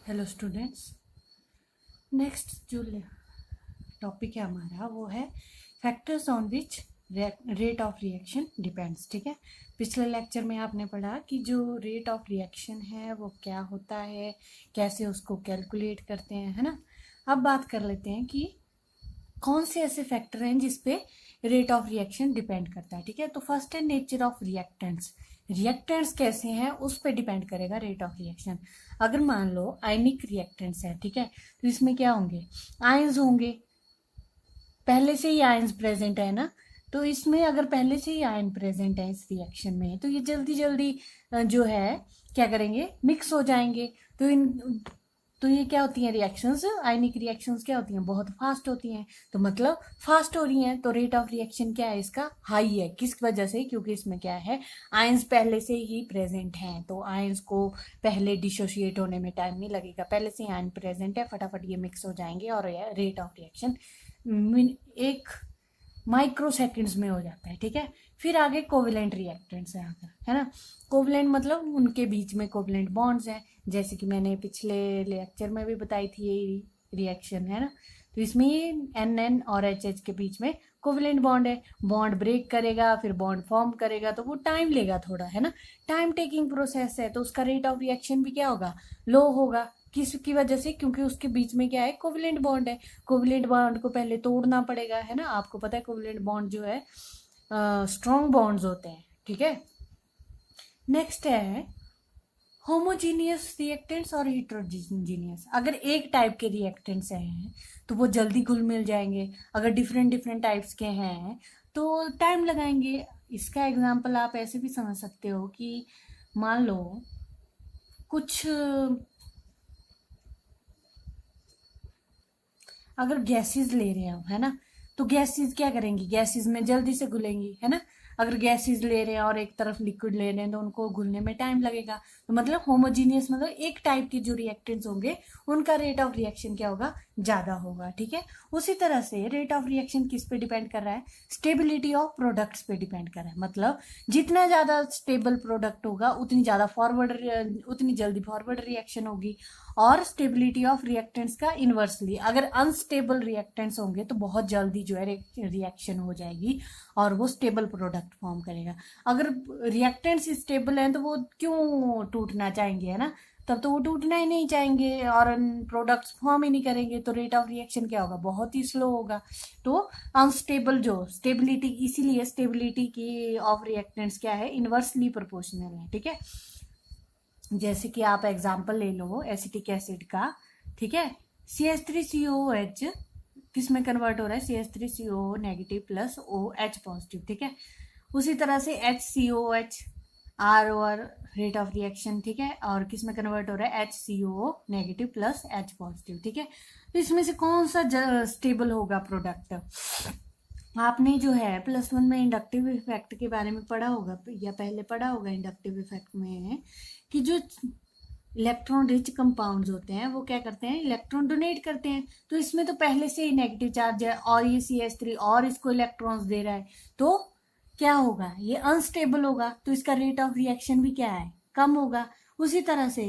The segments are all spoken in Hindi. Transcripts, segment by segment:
Hello students. नेक्स्ट जो टॉपिक है हमारा वो है factors on which rate of reaction depends. ठीक है, पिछले लेक्चर में आपने पढ़ा कि जो रेट ऑफ रिएक्शन है वो क्या होता है, कैसे उसको कैलकुलेट करते हैं, है ना। अब बात कर लेते हैं कि कौन से ऐसे फैक्टर हैं जिस पे रेट ऑफ रिएक्शन डिपेंड करता है। ठीक है, तो फर्स्ट है नेचर ऑफ रिएक्टेंट्स। रिएक्टेंट्स कैसे हैं उस पर डिपेंड करेगा रेट ऑफ रिएक्शन। अगर मान लो आयनिक रिएक्टेंट्स है, ठीक है, तो इसमें क्या होंगे, आयंस होंगे, पहले से ही आयंस प्रेजेंट है ना। तो इसमें अगर पहले से ही आयन प्रेजेंट है इस रिएक्शन में तो ये जल्दी जल्दी जो है क्या करेंगे, मिक्स हो जाएंगे। तो ये क्या होती हैं रिएक्शंस, आयनिक रिएक्शंस क्या होती हैं, बहुत फास्ट होती हैं। तो मतलब फास्ट हो रही हैं तो रेट ऑफ रिएक्शन क्या है इसका, हाई है। किस वजह से, क्योंकि इसमें क्या है, आयंस पहले से ही प्रेजेंट हैं, तो आयंस को पहले डिसोशिएट होने में टाइम नहीं लगेगा, पहले से ही आयन प्रेजेंट है, फटाफट ये मिक्स हो जाएंगे और रेट ऑफ रिएक्शन एक माइक्रो सेकेंड्स में हो जाता है। ठीक है, फिर आगे कोवेलेंट रिएक्टेंट्स है आकर, है ना। कोवेलेंट मतलब उनके बीच में कोवेलेंट बॉन्ड्स हैं, जैसे कि मैंने पिछले लेक्चर में भी बताई थी ये रिएक्शन, है ना। तो इसमें NN और HH के बीच में कोवेलेंट बॉन्ड है, बॉन्ड ब्रेक करेगा फिर बॉन्ड फॉर्म करेगा, तो वो टाइम लेगा थोड़ा, है ना, टाइम टेकिंग प्रोसेस है, तो उसका रेट ऑफ रिएक्शन भी क्या होगा, लो होगा। किसकी वजह से, क्योंकि उसके बीच में क्या है, कोवेलेंट बॉन्ड है। कोवेलेंट बॉन्ड को पहले तोड़ना पड़ेगा, है ना। आपको पता है कोवेलेंट बॉन्ड जो है स्ट्रॉन्ग बॉन्ड्स होते हैं। ठीक है, नेक्स्ट है होमोजीनियस रिएक्टेंट्स और हिट्रोजीनियस। अगर एक टाइप के रिएक्टेंट्स हैं तो वो जल्दी घुल मिल जाएंगे, अगर डिफरेंट डिफरेंट टाइप्स के हैं तो टाइम लगाएंगे। इसका एग्जांपल आप ऐसे भी समझ सकते हो कि मान लो कुछ अगर गैसेस ले रहे हैं हम, है ना, तो गैसेस क्या करेंगी, गैसेस में जल्दी से घुलेंगी, है ना। अगर गैसेस ले रहे हैं और एक तरफ लिक्विड ले रहे हैं तो उनको घुलने में टाइम लगेगा। तो मतलब होमोजीनियस मतलब एक टाइप के जो रिएक्टेंट्स होंगे उनका रेट ऑफ रिएक्शन क्या होगा, ज्यादा होगा। ठीक है, उसी तरह से रेट ऑफ रिएक्शन किस पे डिपेंड कर रहा है, स्टेबिलिटी ऑफ प्रोडक्ट्स पे डिपेंड कर रहा है। मतलब जितना ज्यादा स्टेबल प्रोडक्ट होगा उतनी जल्दी फॉरवर्ड रिएक्शन होगी। और स्टेबिलिटी ऑफ रिएक्टेंट्स का इन्वर्सली, अगर अनस्टेबल रिएक्टेंट्स होंगे तो बहुत जल्दी जो है रिएक्शन हो जाएगी और वो स्टेबल प्रोडक्ट फॉर्म करेगा। अगर रिएक्टेंट्स स्टेबल हैं तो वो क्यों टूटना चाहेंगे, है ना, तब तो वो टूटना ही नहीं चाहेंगे और प्रोडक्ट्स फॉर्म ही नहीं करेंगे, तो रेट ऑफ रिएक्शन क्या होगा, बहुत ही स्लो होगा। तो अनस्टेबल जो स्टेबिलिटी, इसीलिए स्टेबिलिटी की ऑफ रिएक्टेंट्स क्या है, इन्वर्सली प्रोपोर्शनल है। ठीक है, जैसे कि आप एग्जाम्पल ले लो एसिटिक एसिड का, ठीक है, CH3COOH किस में कन्वर्ट हो रहा है, CH3COO negative plus OH positive. ठीक है, उसी तरह से HCOOH R और रेट ऑफ रिएक्शन, ठीक है, और किस में कन्वर्ट हो रहा है, HCOO negative plus H positive. ठीक है, तो इसमें से कौन सा स्टेबल होगा प्रोडक्ट। आपने जो है +1 में इंडक्टिव इफेक्ट के बारे में पढ़ा होगा या पहले पढ़ा होगा इंडक्टिव इफेक्ट में, कि जो इलेक्ट्रॉन रिच कंपाउंड्स होते हैं वो क्या करते हैं, इलेक्ट्रॉन डोनेट करते हैं। तो इसमें तो पहले से ही नेगेटिव चार्ज है और ये CH3 और इसको इलेक्ट्रॉन्स दे रहा है, तो क्या होगा, ये अनस्टेबल होगा, तो इसका रेट ऑफ रिएक्शन भी क्या है, कम होगा। उसी तरह से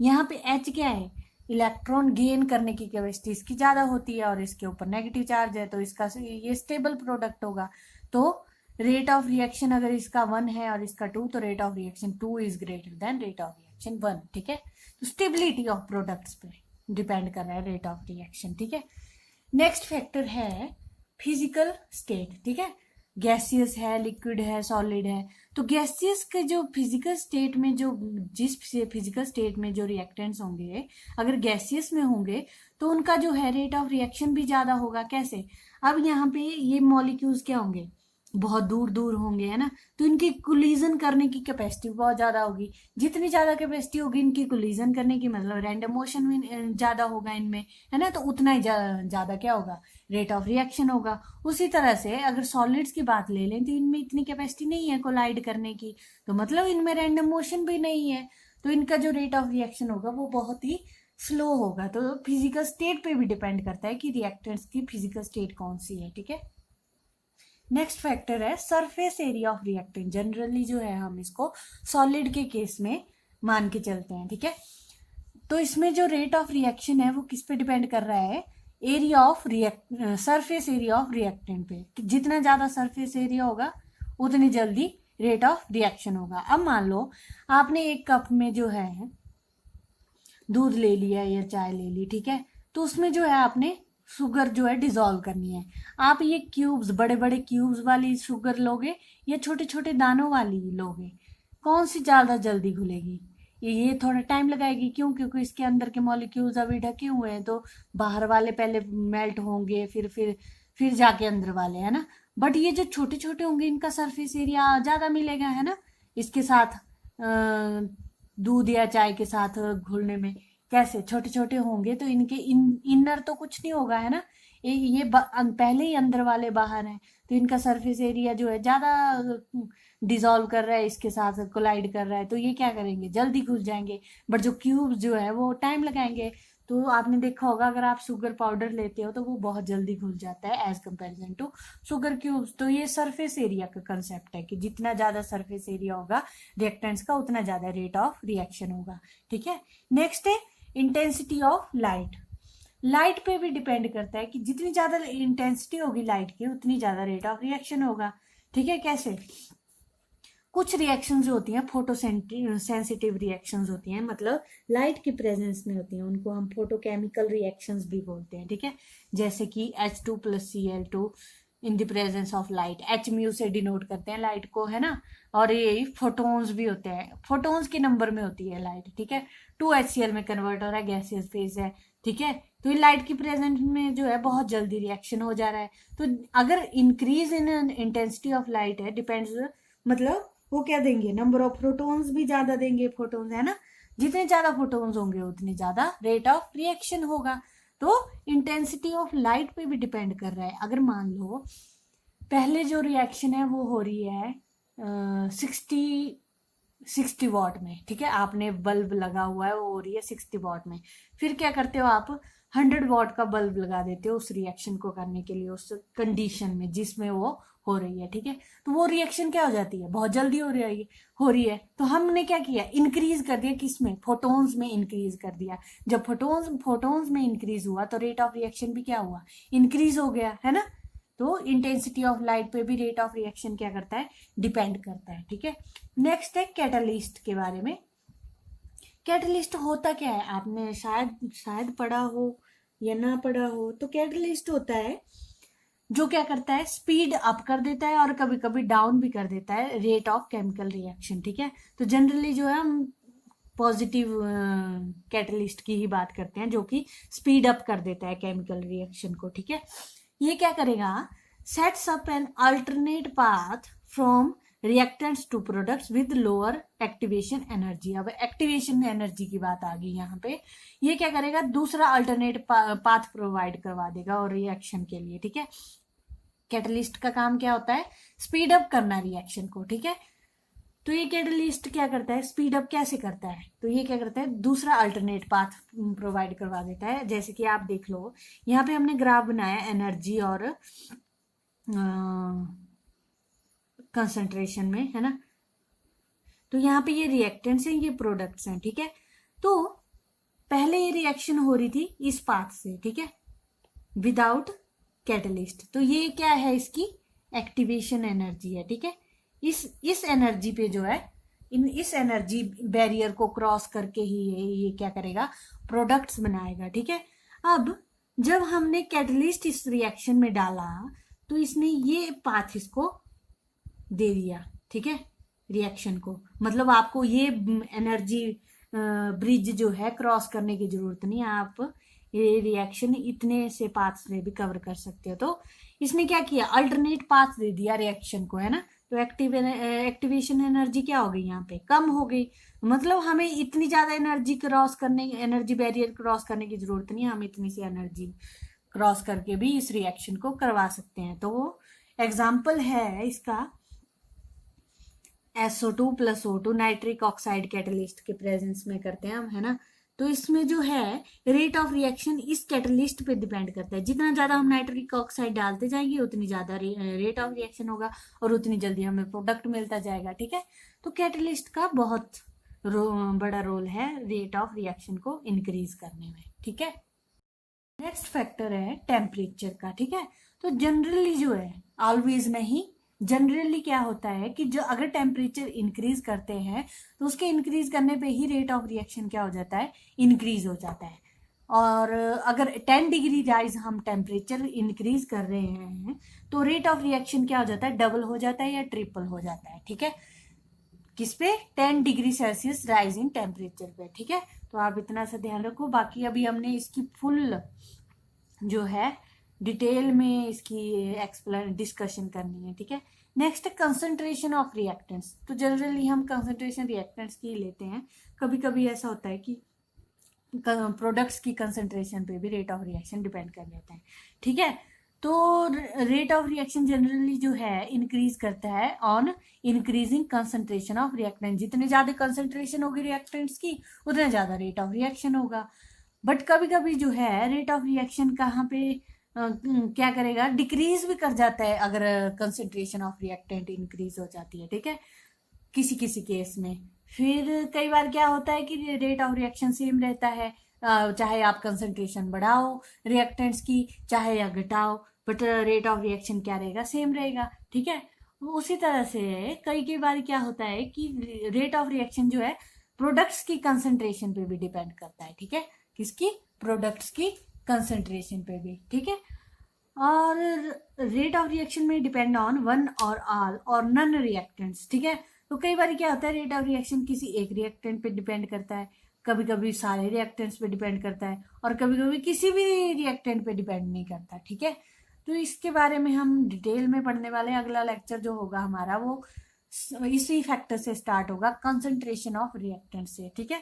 यहाँ पे H क्या है, इलेक्ट्रॉन गेन करने की कैपेसिटी इसकी ज्यादा होती है और इसके ऊपर नेगेटिव चार्ज है, तो इसका ये स्टेबल प्रोडक्ट होगा। तो रेट ऑफ रिएक्शन अगर इसका 1 है और इसका 2, तो rate of reaction 2 is greater than rate of reaction 1। ठीक है, तो स्टेबिलिटी ऑफ प्रोडक्ट्स पे डिपेंड कर रहा है रेट ऑफ रिएक्शन। ठीक है, नेक्स्ट फैक्टर है फिजिकल स्टेट। ठीक है, गैसियस है, लिक्विड है, सॉलिड है। तो गैसियस के जो फिजिकल स्टेट में जिस फिजिकल स्टेट में जो रिएक्टेंट्स होंगे, अगर गैसियस में होंगे तो उनका जो है रेट ऑफ रिएक्शन भी ज्यादा होगा। कैसे, अब यहाँ पे ये मॉलिक्यूल्स क्या होंगे, बहुत दूर दूर होंगे, है ना, तो इनकी कोलिजन करने की कैपेसिटी बहुत ज्यादा होगी। जितनी ज्यादा कैपेसिटी होगी इनकी कोलिजन करने की, मतलब रैंडम मोशन भी ज्यादा होगा इनमें, है ना, तो उतना ही ज्यादा क्या होगा, रेट ऑफ रिएक्शन होगा। उसी तरह से अगर सॉलिड्स की बात ले लें तो इनमें इतनी कैपेसिटी नहीं है कोलाइड करने की, तो मतलब इनमें रैंडम मोशन भी नहीं है, तो इनका जो रेट ऑफ रिएक्शन होगा वो बहुत ही स्लो होगा। तो फिजिकल स्टेट पे भी डिपेंड करता है कि रिएक्टेंट्स की फिजिकल स्टेट कौन सी है। ठीक है, नेक्स्ट फैक्टर है surface area of reactant. Generally जो है हम इसको सॉलिड के केस में मान के चलते हैं। ठीक है, तो इसमें जो रेट ऑफ रिएक्शन है वो किस पे डिपेंड कर रहा है, area of surface area of reactant पे। जितना ज्यादा सरफेस एरिया होगा उतनी जल्दी रेट ऑफ रिएक्शन होगा। अब मान लो आपने एक कप में जो है दूध ले लिया या चाय ले ली, ठीक है, तो उसमें जो है आपने शुगर जो है डिजोल्व करनी है। आप ये क्यूब्स, बड़े बड़े क्यूब्स वाली शुगर लोगे या छोटे छोटे दानों वाली लोगे, कौन सी ज्यादा जल्दी घुलेगी? ये थोड़ा टाइम लगाएगी। क्यों? क्योंकि इसके अंदर के मॉलिक्यूल्स अभी ढके हुए हैं, तो बाहर वाले पहले मेल्ट होंगे, फिर जाके अंदर वाले, है ना। बट ये जो छोटे छोटे होंगे इनका सरफेस एरिया ज्यादा मिलेगा, है ना, इसके साथ दूध या चाय के साथ घुलने में। कैसे? छोटे छोटे होंगे तो इनके इनर तो कुछ नहीं होगा, है ना, पहले ही अंदर वाले बाहर हैं, तो इनका सरफेस एरिया जो है ज्यादा डिजोल्व कर रहा है, इसके साथ कोलाइड कर रहा है, तो ये क्या करेंगे, जल्दी घुल जाएंगे। बट जो क्यूब्स जो है वो टाइम लगाएंगे। तो आपने देखा होगा अगर आप शुगर पाउडर लेते हो तो वो बहुत जल्दी घुल जाता है as comparison to sugar cubes. तो ये सरफेस एरिया का कंसेप्ट है कि जितना ज्यादा सरफेस एरिया होगा रिएक्टेंट्स का उतना ज्यादा रेट ऑफ रिएक्शन होगा, ठीक है। नेक्स्ट है इंटेंसिटी ऑफ लाइट। लाइट पे भी डिपेंड करता है कि जितनी ज्यादा इंटेंसिटी होगी लाइट की उतनी ज्यादा रेट ऑफ रिएक्शन होगा, ठीक है। कैसे? कुछ रिएक्शंस जो होती हैं फोटो सेंसिटिव रिएक्शंस होती हैं, मतलब लाइट की प्रेजेंस में होती हैं, उनको हम फोटोकेमिकल रिएक्शंस भी बोलते हैं, ठीक है। जैसे कि H2+Cl2 in the presence of light, H mu से डिनोट करते हैं लाइट को, है ना। और ये फोटोन्स भी होते हैं, फोटोन्स के नंबर में होती है लाइट, ठीक है। 2HCl में कन्वर्ट हो रहा है, गैसियस फेज है, ठीक है। तो ये लाइट की प्रेजेंस में जो है बहुत जल्दी रिएक्शन हो जा रहा है। तो अगर increase in intensity of light है, डिपेंड्स, मतलब वो क्या देंगे, नंबर ऑफ प्रोटॉन्स भी ज्यादा देंगे, फोटोन्स, है ना। जितने ज्यादा फोटोन्स होंगे उतनी ज्यादा रेट ऑफ रिएक्शन होगा। तो इंटेंसिटी ऑफ लाइट पे भी डिपेंड कर रहा है। अगर मान लो पहले जो रिएक्शन है वो हो रही है 60 वॉट में, ठीक है, आपने बल्ब लगा हुआ है वो हो रही है 60 वॉट में। फिर क्या करते हो आप 100 वॉट का बल्ब लगा देते हो उस रिएक्शन को करने के लिए, उस कंडीशन में जिसमें वो हो रही है, ठीक है। तो वो रिएक्शन क्या हो जाती है, बहुत जल्दी हो रही है। तो हमने क्या किया, इंक्रीज कर दिया, किसमें, फोटोन्स में इंक्रीज कर दिया। जब फोटोन्स में इंक्रीज हुआ तो रेट ऑफ रिएक्शन भी क्या हुआ, इंक्रीज हो गया, है ना। तो इंटेंसिटी ऑफ लाइट पे भी रेट ऑफ रिएक्शन क्या करता है, डिपेंड करता है, ठीक है। नेक्स्ट है कैटलिस्ट के बारे में। कैटलिस्ट होता क्या है, आपने शायद पढ़ा हो या ना पढ़ा हो। तो कैटलिस्ट होता है जो क्या करता है, स्पीड अप कर देता है और कभी कभी डाउन भी कर देता है रेट ऑफ केमिकल रिएक्शन, ठीक है। तो जनरली जो है हम पॉजिटिव कैटलिस्ट की ही बात करते हैं, जो कि स्पीड अप कर देता है केमिकल रिएक्शन को, ठीक है। ये क्या करेगा, sets up an alternate path from reactants to products with lower activation energy. अब एक्टिवेशन एनर्जी की बात आ गई यहाँ पे। ये क्या करेगा, दूसरा अल्टरनेट पाथ प्रोवाइड करवा देगा और रिएक्शन के लिए, ठीक है। कैटलिस्ट का काम क्या होता है, स्पीड अप करना रिएक्शन को, ठीक है। तो ये कैटलिस्ट क्या करता है, स्पीड अप कैसे करता है, तो ये क्या करता है, दूसरा अल्टरनेट पाथ प्रोवाइड करवा देता है। जैसे कि आप देख लो यहाँ पे हमने ग्राफ बनाया एनर्जी और कंसंट्रेशन में, है ना। तो यहाँ पे ये रिएक्टेंट्स हैं, ये प्रोडक्ट्स हैं, ठीक है। तो पहले ये रिएक्शन हो रही थी इस पाथ से, ठीक है, विदाउट कैटलिस्ट। तो ये क्या है, इसकी एक्टिवेशन एनर्जी है, ठीक है। इस एनर्जी पे जो है, इस एनर्जी बैरियर को क्रॉस करके ही ये क्या करेगा, प्रोडक्ट्स बनाएगा, ठीक है। अब जब हमने कैटलिस्ट इस रिएक्शन में डाला तो इसने ये पाथ इसको दे दिया, ठीक है, रिएक्शन को। मतलब आपको ये एनर्जी ब्रिज जो है क्रॉस करने की जरूरत नहीं, आप ये रिएक्शन इतने से पाथ से भी कवर कर सकते हो। तो इसने क्या किया, अल्टरनेट पाथ दे दिया रिएक्शन को, है ना। तो एक्टिवेशन एनर्जी क्या हो गई, यहाँ पे कम हो गई। मतलब हमें इतनी ज्यादा एनर्जी बैरियर क्रॉस करने की जरूरत नहीं है, हम इतनी सी एनर्जी क्रॉस करके भी इस रिएक्शन को करवा सकते हैं। तो वो एग्जाम्पल है इसका SO2+O2 नाइट्रिक ऑक्साइड कैटलिस्ट के प्रेजेंस में करते हैं हम, है ना। तो इसमें जो है रेट ऑफ रिएक्शन इस कैटलिस्ट पे डिपेंड करता है। जितना ज्यादा हम नाइट्रिक ऑक्साइड डालते जाएंगे उतनी ज्यादा रेट ऑफ रिएक्शन होगा और उतनी जल्दी हमें प्रोडक्ट मिलता जाएगा, ठीक है। तो कैटलिस्ट का बहुत बड़ा रोल है रेट ऑफ रिएक्शन को इंक्रीज करने में। ठीक है, नेक्स्ट फैक्टर है टेम्परेचर का। ठीक है, तो जनरली जो है, ऑलवेज नहीं, जनरली क्या होता है कि जो अगर टेम्परेचर इंक्रीज करते हैं तो उसके इंक्रीज करने पे ही रेट ऑफ रिएक्शन क्या हो जाता है, इंक्रीज हो जाता है। और अगर 10 डिग्री राइज हम टेम्परेचर इंक्रीज कर रहे हैं तो रेट ऑफ रिएक्शन क्या हो जाता है, डबल हो जाता है या ट्रिपल हो जाता है। ठीक है, किस पे, 10 degree Celsius rise in temperature पे। ठीक है, तो आप इतना सा ध्यान रखो। बाकी अभी हमने इसकी फुल जो है डिटेल में इसकी एक्सप्लेन डिस्कशन करनी है। ठीक है, नेक्स्ट कंसंट्रेशन ऑफ रिएक्टेंट्स। तो जनरली हम कंसंट्रेशन रिएक्टेंट्स की लेते हैं, कभी कभी ऐसा होता है कि प्रोडक्ट्स की कंसंट्रेशन पे भी रेट ऑफ रिएक्शन डिपेंड कर लेते हैं। ठीक है, तो रेट ऑफ रिएक्शन जनरली जो है इंक्रीज करता है on increasing concentration of reactant. जितने ज्यादा कंसंट्रेशन होगी रिएक्टेंट्स की उतना ज्यादा रेट ऑफ रिएक्शन होगा। बट कभी कभी जो है रेट ऑफ रिएक्शन कहाँ पे क्या करेगा, डिक्रीज भी कर जाता है अगर कंसंट्रेशन ऑफ रिएक्टेंट इंक्रीज हो जाती है। ठीक है, किसी किसी केस में। फिर कई बार क्या होता है कि रेट ऑफ रिएक्शन सेम रहता है, चाहे आप कंसंट्रेशन बढ़ाओ रिएक्टेंट्स की चाहे या घटाओ, बट रेट ऑफ रिएक्शन क्या रहेगा, सेम रहेगा। ठीक है, उसी तरह से कई कई बार क्या होता है कि रेट ऑफ रिएक्शन जो है प्रोडक्ट्स की कंसंट्रेशन पे भी डिपेंड करता है। ठीक है, किसकी, प्रोडक्ट्स की कंसंट्रेशन पे भी। ठीक है, और रेट ऑफ रिएक्शन में डिपेंड ऑन वन और ऑल और नन रिएक्टेंट्स। ठीक है, तो कई बार क्या होता है रेट ऑफ रिएक्शन किसी एक रिएक्टेंट पे डिपेंड करता है, कभी कभी सारे रिएक्टेंट्स पे डिपेंड करता है, और कभी कभी किसी भी रिएक्टेंट पे डिपेंड नहीं करता। ठीक है, तो इसके बारे में हम डिटेल में पढ़ने वाले हैं। अगला लेक्चर जो होगा हमारा वो इसी फैक्टर से स्टार्ट होगा, कंसंट्रेशन ऑफ रिएक्टेंट से। ठीक है,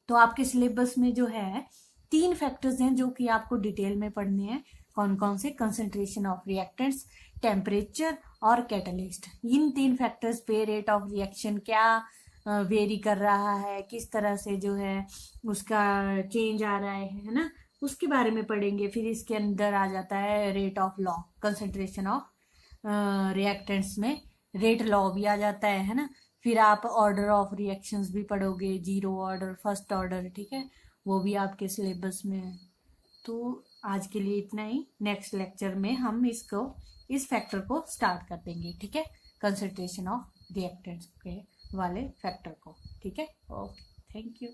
तो आपके सिलेबस में जो है 3 फैक्टर्स हैं जो कि आपको डिटेल में पढ़ने हैं। कौन कौन से, कंसंट्रेशन ऑफ रिएक्टेंट्स, टेम्परेचर और कैटलिस्ट। इन 3 फैक्टर्स पे रेट ऑफ रिएक्शन क्या वेरी कर रहा है, किस तरह से जो है उसका चेंज आ रहा है ना, उसके बारे में पढ़ेंगे। फिर इसके अंदर आ जाता है rate of law, concentration of reactants में रेट लॉ भी आ जाता है ना। फिर आप ऑर्डर ऑफ रिएक्शंस भी पढ़ोगे, 0 ऑर्डर, फर्स्ट ऑर्डर। ठीक है, वो भी आपके सिलेबस में है। तो आज के लिए इतना ही, नेक्स्ट लेक्चर में हम इस फैक्टर को स्टार्ट कर देंगे। ठीक है, कंसंट्रेशन ऑफ रिएक्टेंट्स के वाले फैक्टर को। ठीक है, ओके, थैंक यू।